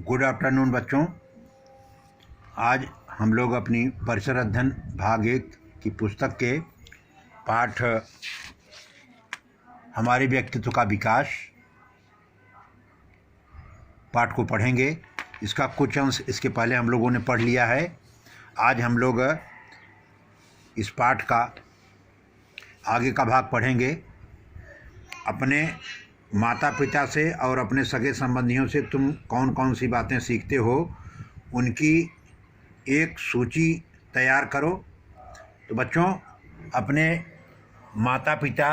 Good afternoon बच्चों। आज हम लोग अपनी परिसर अध्ययन भाग 1 की पुस्तक के पाठ हमारे व्यक्तित्व का विकास पाठ को पढ़ेंगे। इसका कुछ अंश इसके पहले हम लोगों ने पढ़ लिया है। आज हम लोग इस पाठ का आगे का भाग पढ़ेंगे। अपने माता पिता से और अपने सगे संबंधियों से तुम कौन कौन सी बातें सीखते हो, उनकी एक सूची तैयार करो। तो बच्चों, अपने माता पिता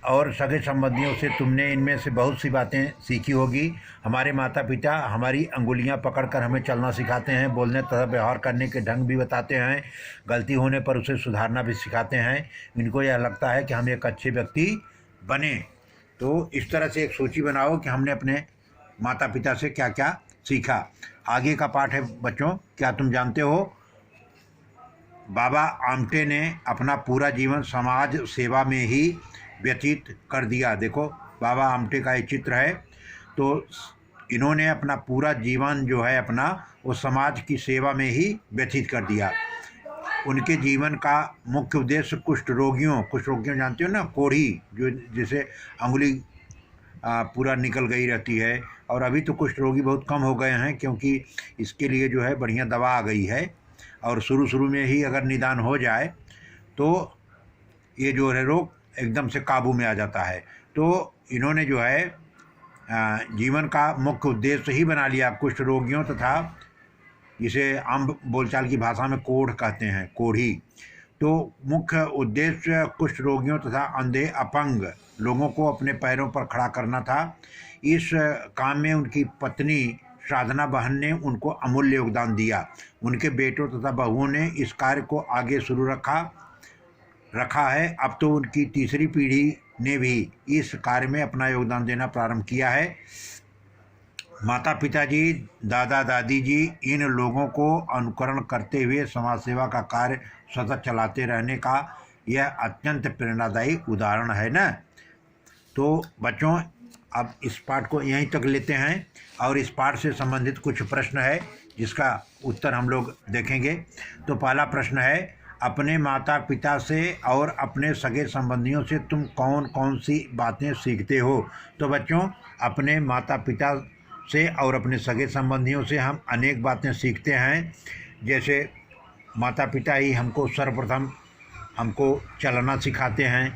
और सगे संबंधियों से तुमने इनमें से बहुत सी बातें सीखी होगी। हमारे माता पिता हमारी अंगुलियां पकड़कर हमें चलना सिखाते हैं, बोलने तथा व्यवहार करने के ढंग भी बताते हैं, गलती होने पर उसे सुधारना भी सिखाते हैं। इनको यह लगता है कि हम एक अच्छे व्यक्ति बने। तो इस तरह से एक सूची बनाओ कि हमने अपने माता पिता से क्या क्या सीखा। आगे का पाठ है बच्चों, क्या तुम जानते हो बाबा आमटे ने अपना पूरा जीवन समाज सेवा में ही व्यतीत कर दिया। देखो, बाबा आमटे का एक चित्र है। तो इन्होंने अपना पूरा जीवन जो है अपना वो समाज की सेवा में ही व्यतीत कर दिया। उनके जीवन का मुख्य उद्देश्य कुष्ठ रोगियों जानते हो ना, कोढ़ी जो जिसे अंगुली पूरा निकल गई रहती है। और अभी तो कुष्ठ रोगी बहुत कम हो गए हैं, क्योंकि इसके लिए जो है बढ़िया दवा आ गई है। और शुरू में ही अगर निदान हो जाए तो ये जो है रोग एकदम से काबू में आ जाता है। तो इन्होंने जो है जीवन का मुख्य उद्देश्य ही बना लिया कुष्ठ रोगियों तथा जिसे आम बोलचाल की भाषा में कोढ़ कहते हैं, कोढ़ी। तो मुख्य उद्देश्य कुष्ठ रोगियों तथा अंधे अपंग लोगों को अपने पैरों पर खड़ा करना था। इस काम में उनकी पत्नी साधना बहन ने उनको अमूल्य योगदान दिया। उनके बेटों तथा बहुओं ने इस कार्य को आगे शुरू रखा है। अब तो उनकी तीसरी पीढ़ी ने भी इस कार्य में अपना योगदान देना प्रारंभ किया है। माता पिताजी, दादा दादी जी इन लोगों को अनुकरण करते हुए समाज सेवा का कार्य सतत चलाते रहने का यह अत्यंत प्रेरणादायी उदाहरण है ना। तो बच्चों, अब इस पाठ को यहीं तक लेते हैं और इस पाठ से संबंधित कुछ प्रश्न है जिसका उत्तर हम लोग देखेंगे। तो पहला प्रश्न है, अपने माता पिता से और अपने सगे संबंधियों से तुम कौन कौन सी बातें सीखते हो। तो बच्चों, अपने माता पिता से और अपने सगे संबंधियों से हम अनेक बातें सीखते हैं। जैसे माता पिता ही हमको सर्वप्रथम चलना सिखाते हैं,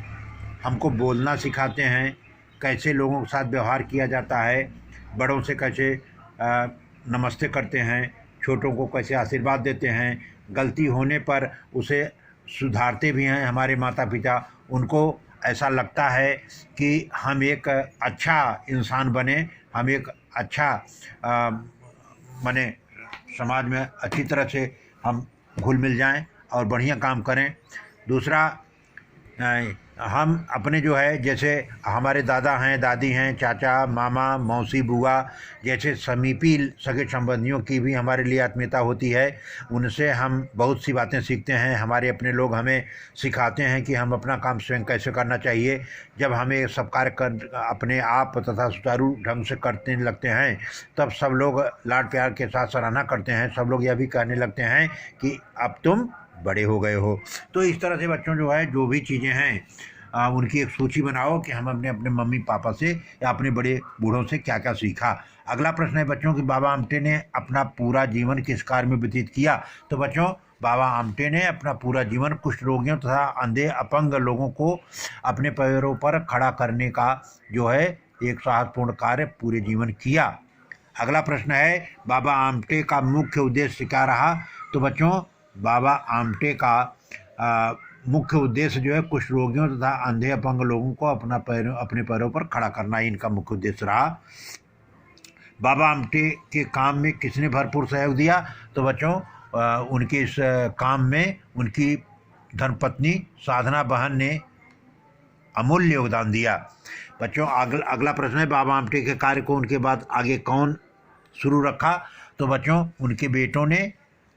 हमको बोलना सिखाते हैं, कैसे लोगों के साथ व्यवहार किया जाता है, बड़ों से कैसे नमस्ते करते हैं, छोटों को कैसे आशीर्वाद देते हैं, गलती होने पर उसे सुधारते भी हैं हमारे माता पिता। उनको ऐसा लगता है कि हम एक अच्छा इंसान बने, हम एक अच्छा माने समाज में अच्छी तरह से हम घुल मिल जाएं और बढ़िया काम करें। दूसरा, हम अपने जो है जैसे हमारे दादा हैं, दादी हैं, चाचा, मामा, मौसी, बुआ जैसे समीपी सगे संबंधियों की भी हमारे लिए आत्मीयता होती है। उनसे हम बहुत सी बातें सीखते हैं। हमारे अपने लोग हमें सिखाते हैं कि हम अपना काम स्वयं कैसे करना चाहिए। जब हमें सब कार्य अपने आप तथा सुचारू ढंग से करते लगते हैं, तब सब लोग लाड प्यार के साथ सराहना करते हैं। सब लोग यह भी कहने लगते हैं कि अब तुम बड़े हो गए हो। तो इस तरह से बच्चों जो है जो भी चीज़ें हैं उनकी एक सूची बनाओ कि हम अपने मम्मी पापा से या अपने बड़े बूढ़ों से क्या क्या सीखा। अगला प्रश्न है बच्चों कि बाबा आमटे ने अपना पूरा जीवन किस कार्य में व्यतीत किया। तो बच्चों, बाबा आमटे ने अपना पूरा जीवन कुष्ठ रोगियों तथा अंधे अपंग लोगों को अपने पैरों पर खड़ा करने का जो है एक साहसपूर्ण कार्य पूरे जीवन किया। अगला प्रश्न है, बाबा आमटे का मुख्य उद्देश्य क्या रहा। तो बच्चों, बाबा आमटे का मुख्य उद्देश्य जो है कुष्ठ रोगियों तथा अंधे अपंग लोगों को अपने पैरों पर खड़ा करना ही इनका मुख्य उद्देश्य रहा। बाबा आमटे के काम में किसने भरपूर सहयोग दिया। तो बच्चों, उनके इस काम में उनकी धर्मपत्नी साधना बहन ने अमूल्य योगदान दिया। बच्चों, अगला प्रश्न है, बाबा आमटे के कार्य को उनके बाद आगे कौन शुरू रखा। तो बच्चों, उनके बेटों ने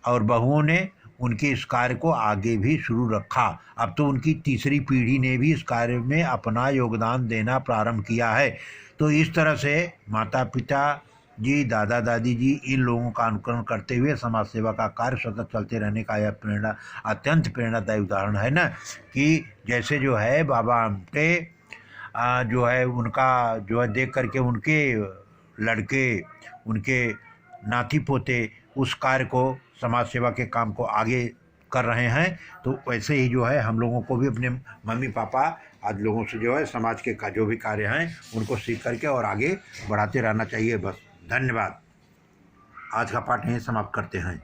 और बहुओं ने उनके इस कार्य को आगे भी शुरू रखा। अब तो उनकी तीसरी पीढ़ी ने भी इस कार्य में अपना योगदान देना प्रारंभ किया है। तो इस तरह से माता पिता जी, दादा दादी जी, इन लोगों का अनुकरण करते हुए समाज सेवा का कार्य सतत चलते रहने का यह प्रेरणा अत्यंत प्रेरणादायी उदाहरण है ना, कि जैसे जो है बाबा आमटे जो है उनका जो है देख करके उनके लड़के, उनके नाती पोते उस कार्य को, समाज सेवा के काम को आगे कर रहे हैं। तो वैसे ही जो है हम लोगों को भी अपने मम्मी पापा आज लोगों से जो है समाज के का जो भी कार्य हैं उनको सीख करके और आगे बढ़ाते रहना चाहिए। बस, धन्यवाद। आज का पाठ यहीं समाप्त करते हैं।